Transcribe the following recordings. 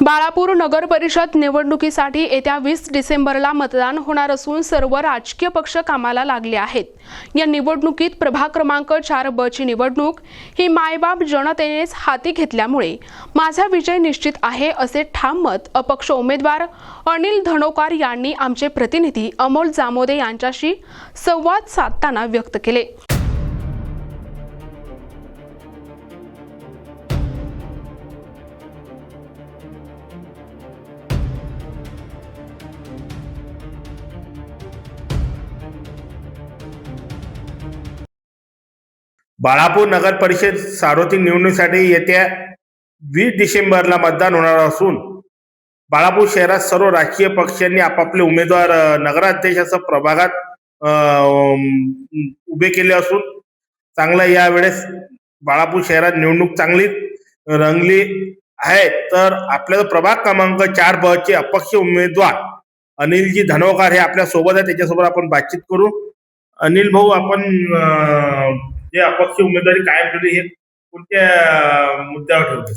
बाळापूर नगर परिषद निवडणुकीसाठी येत्या 20 डिसेंबरला मतदान होणार असून सर्व राजकीय पक्ष कामाला लागले आहेत। या निवडणुकीत प्रभाग क्रमांक 4B ची निवडणूक ही मायबाप जनतेनेच हाती घेतल्यामुळे माझा विजय निश्चित आहे असे ठाम मत अपक्ष उमेदवार अनिल धनोकार यांनी आमचे प्रतिनिधी अमोल जामोदे यांच्याशी संवाद साधताना व्यक्त केले। बाळापूर नगर परिषद सार्वत्रिक निवडणुकीसाठी येत्या 20 डिसेंबरला मतदान होणार असून बाळापूर शहरात सर्व राजकीय पक्षांनी आपापले उमेदवार नगराध्यक्षाच्या प्रभागात उभे केले असून चांगला यावेळेस बाळापूर शहरात निवडणूक चांगली रंगली आहे। तर आपल्याला प्रभाग क्रमांक 4B चे अपक्ष उमेदवार अनिलजी धनोकार हे आपल्या सोबत आहे, त्याच्यासोबत आपण बातचीत करू। अनिल भाऊ, आपण जे अपक्ष उमेदवारी कायम ठेवली हे कोणत्या मुद्द्यावर ठेवते?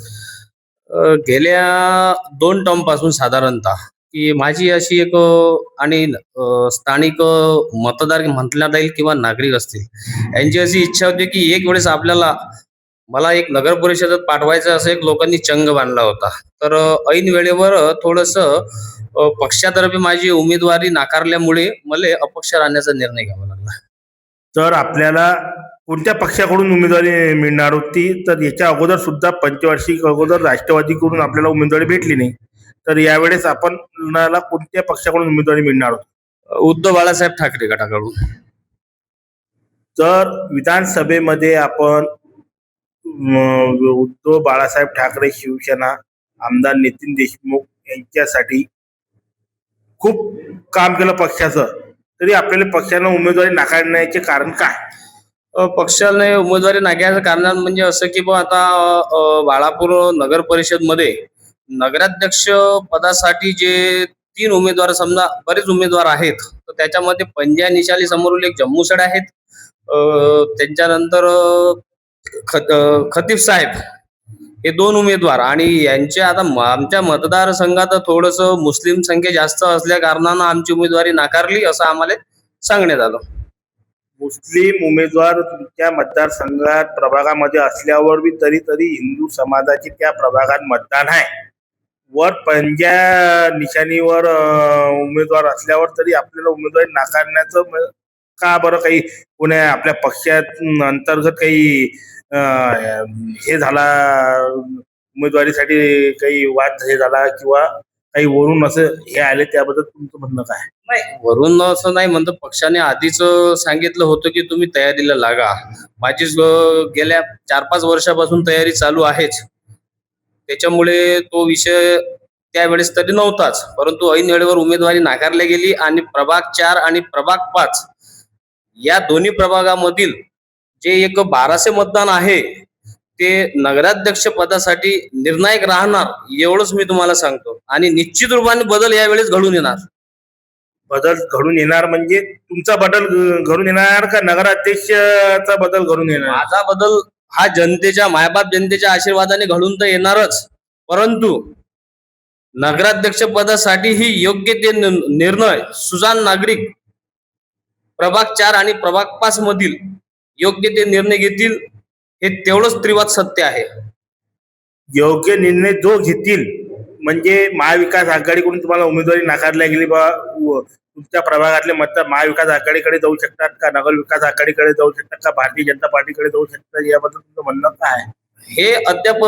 गेल्या 2 टर्म पासून साधारणतः की माझी अशी एक आणि स्थानिक मतदार म्हटलं जाईल किंवा नागरिक असतील यांची अशी इच्छा होती की एक वेळेस मला एक नगर परिषदेत पाठवायचं असं एक लोकांनी चंग बांधला होता। तर ऐन वेळेवर थोडस पक्षातर्फे माझी उमेदवारी नाकारल्यामुळे मला अपक्ष राहण्याचा निर्णय घ्यावा लागला। तर आपल्याला कोणत्या पक्षाकडून उमेदवारी मिळणार होती? तर याच्या अगोदर सुद्धा पंचवार्षिक अगोदर राष्ट्रवादीकडून आपल्याला उमेदवारी भेटली नाही, तर यावेळेस आपल्याला कोणत्या पक्षाकडून उमेदवारी मिळणार होती? उद्धव बाळासाहेब ठाकरे गटाकडून। तर विधानसभेमध्ये आपण उद्धव बाळासाहेब ठाकरे शिवसेना आमदार नितीन देशमुख यांच्यासाठी खूप काम केलं पक्षाचं, तरी आपल्याला पक्षानं उमेदवारी नाकारण्याचे कारण काय? पक्षाने उमेदवारी नाकारण्याचं कारण म्हणजे असं की आता बाळापूर नगर परिषद मध्ये नगराध्यक्ष पदासाठी जे 3 उमेदवार, समजा बरेच उमेदवार आहेत, तर त्याच्यामध्ये पंजा निशाली समोरील एक जम्मूसड आहेत, त्यांच्यानंतर खतीब साहेब हे 2 उमेदवार, आणि यांचे आता आमच्या मतदारसंघात थोडस मुस्लिम संख्या जास्त असल्या कारणानं आमची उमेदवारी नाकारली असं आम्हाला सांगण्यात आलं। मुस्लिम उमेदवार तुमच्या मतदारसंघात प्रभागामध्ये असल्यावर बी तरी हिंदू समाजाचे त्या प्रभागात मतदान आहे, वर पंजा निशाणीवर उमेदवार असल्यावर तरी आपल्याला उमेदवारी नाकारण्याचं का बरं? काही कोण्या आपल्या पक्षात अंतर्गत काही हे झाला, उमेदवारीसाठी काही वाद हे झाला किंवा काही वरून असं हे आले, त्याबद्दल तुमचं म्हणणं काय? नाही, वरून असं नाही म्हणतो, पक्षाने आधीच सांगितलं होतं की तुम्ही तयारीला लागा। माझी गेल्या 4-5 वर्षापासून तयारी चालू आहेच, त्याच्यामुळे तो विषय त्यावेळेस तरी नव्हताच, परंतु ऐन वेळेवर उमेदवारी नाकारली गेली आणि प्रभाग 4 आणि प्रभाग 5 या दोन्ही प्रभागामधील जे एक 1200 मतदान आहे ते नगराध्यक्ष पदासाठी निर्णायक राहणार, एवढंच मी तुम्हाला सांगतो। आणि निश्चित रूपाने बदल यावेळेस घडून येणार। बदल घडून येणार म्हणजे तुमचा बदल घडून येणार का नगराध्यक्षाचा बदल घडून येणार? माझा बदल हा जनतेच्या, मायबाप जनतेच्या आशीर्वादाने घडून तर येणारच, परंतु नगराध्यक्ष पदासाठी ही योग्य ते निर्णय सुजाण नागरिक प्रभाग 4 आणि प्रभाग 5 मधील योग्य ते निर्णय घेतील, हे तेवढंच त्रिवाद सत्य आहे। योग्य निर्णय जो घेतील म्हणजे महाविकास आघाडीकडून तुम्हाला उमेदवारी नाकारल्या गेली बा, तुमच्या प्रभागातले मतदार महाविकास आघाडीकडे जाऊ शकतात का, नगर विकास आघाडीकडे जाऊ शकतात का, भारतीय जनता पार्टीकडे जाऊ शकतात, याबद्दल तुमचं म्हणणं काय? हे अद्याप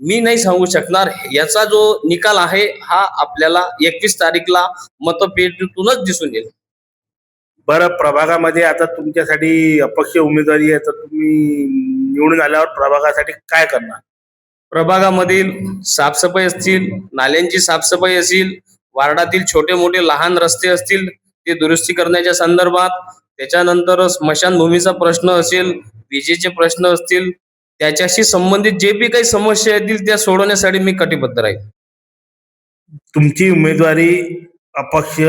मी नाही सांगू शकणार। याचा जो निकाल आहे हा आपल्याला 21 तारीखला मतपेटीतूनच दिसून येईल। बरं, प्रभागामध्ये आता तुमच्यासाठी अपक्ष उमेदवारी आहे, तर तुम्ही निवडून आल्यावर प्रभागासाठी काय करणार? प्रभागामधील साफसफाई असतील, नाल्यांची साफसफाई असेल, वार्डातील छोटे मोठे लहान रस्ते असतील ते दुरुस्ती करण्याच्या संदर्भात, त्याच्यानंतर स्मशानभूमीचा प्रश्न असेल, विजेचे प्रश्न असतील, त्याच्याशी संबंधित जे बी काही समस्या येतील त्या सोडवण्यासाठी मी कटिबद्ध राहील। तुमची उमेदवारी अपक्ष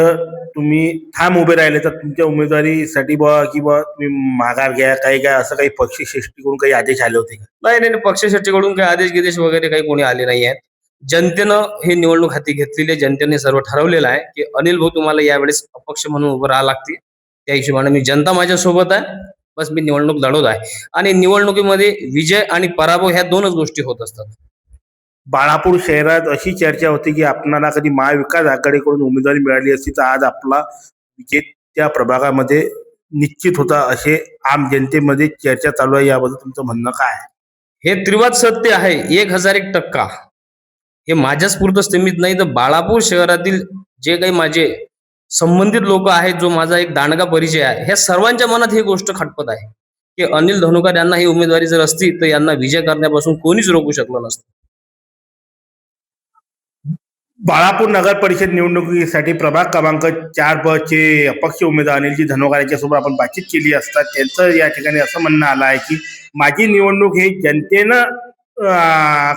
तुम्ही ठाम उभे राहिले तर तुमच्या उमेदवारीसाठी किंवा तुम्ही माघार घ्या, काही असं काही पक्षश्रेष्ठीकडून काही आदेश आले होते का? नाही, पक्षश्रेष्ठीकडून काही आदेश गिदेश वगैरे काही कोणी आले नाही आहेत। जनतेनं हे निवडणूक हाती घेतलेली आहे. जनतेने सर्व ठरवलेलं आहे की अनिल भाऊ तुम्हाला यावेळेस अपक्ष म्हणून उभं राहावं लागते. त्या हिशोबाने मी जनता माझ्या सोबत आहे. बस मी निवडणूक लढवत आहे आणि निवडणुकीमध्ये विजय आणि पराभव ह्या दोनच गोष्टी होत असतात. बाळापूर शहरात अशी चर्चा होती की आपणाला कधी महाविकास आघाडीकडून उमेदवारी मिळाली असती तर आज आपला विजय त्या प्रभागामध्ये निश्चित होता, असे आम जनतेमध्ये चर्चा चालू आहे. याबद्दल तुमचं म्हणणं काय आहे? हे त्रिवाद सत्य आहे 1001%. हे माझ्याच पुरतं सीमित नाही तर बाळापूर शहरातील जे काही माझे संबंधित लोक आहेत, जो माझा एक दांडगा परिचय आहे, ह्या सर्वांच्या मनात ही गोष्ट खटपत आहे की अनिल धनुकर यांना ही उमेदवारी जर असती तर यांना विजय करण्यापासून कोणीच रोखू शकलं नसतं. बाळापूर नगर परिषद निवडणुकीसाठी प्रभाग क्रमांक 4 चे अपक्ष उमेदवार अनिलजी धनोकर यांच्यासोबत आपण बातचीत केली असता त्यांचं या ठिकाणी असं म्हणणं आलं आहे की माझी निवडणूक हे जनतेनं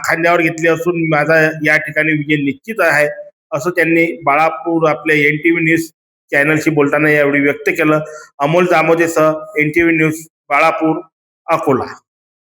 खांद्यावर घेतली असून माझा या ठिकाणी विजय निश्चित आहे, असं त्यांनी बाळापूर आपल्या NTV न्यूज चॅनलशी बोलताना यावेळी व्यक्त केलं. अमोल जामोदेसह NTV न्यूज बाळापूर, अकोला.